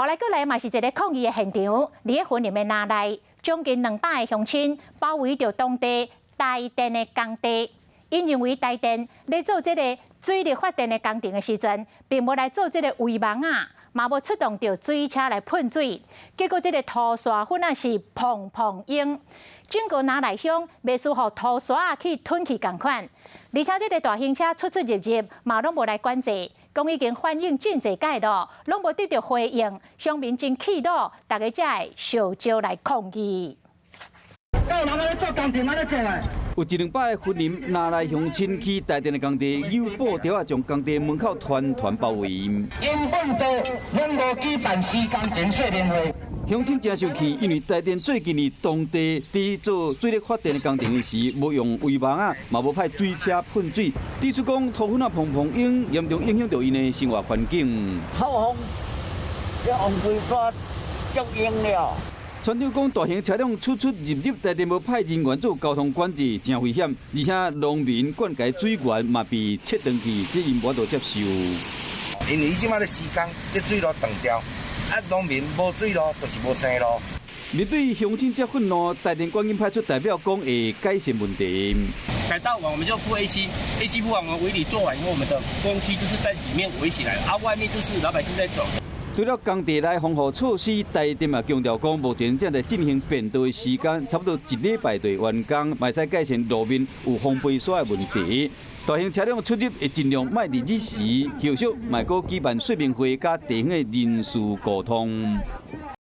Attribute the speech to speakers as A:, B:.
A: 后来过来嘛是一个抗议的现场，伫个森林的林内，将近200个乡亲包围着当地台电的工地，因认为台电咧做这个水力发电的工程的时阵，并无来做这个围网啊，嘛无出动着水车来喷水，结果这个土沙粉啊是砰砰涌，整个拿来乡袂输互土沙去吞去共款，而且这个大型车出入嘛拢无来管制。讲已经反映真侪届了，拢无得到回应，乡民真气恼，大家才会烧招来抗议。
B: 有人咧做工程，哪咧做啊？
C: 有100-200个森林拿来乡亲去台电的工地，有布条啊将工地门口团包围。
B: 原本都拢无举办施工前说明会。
C: 乡亲真生气，因为台电最近伫当地伫做水力发电的工程时，无用围网啊，嘛无派水车喷水，指出讲土粉啊砰砰涌，严重影响到因的生活环境。
D: 透风，这洪水大足用了。
C: 村长讲，大型车辆出入台电无派人员做交通管制，真危险，而且农民灌溉水源嘛被切断去，这因无法度接受。
E: 因为伊即摆咧施工，这水路断掉。农民无水路，就是无生路。
C: 面对乡亲这愤怒，台电观音派出代表讲会改善问题。
F: 改道完我们就铺 AC 铺完我们围篱做完以后，我们的工期就是在里面围起来，外面就是老百姓在走。
C: 除了工地内防护措施，台电嘛强调讲，目前正在进行变道的时间，差不多1礼拜就完工，嘛使改善路面有封闭线的问题。大型车辆出入会尽量卖伫日时，后续卖个举办说明会，甲地方的人事沟通。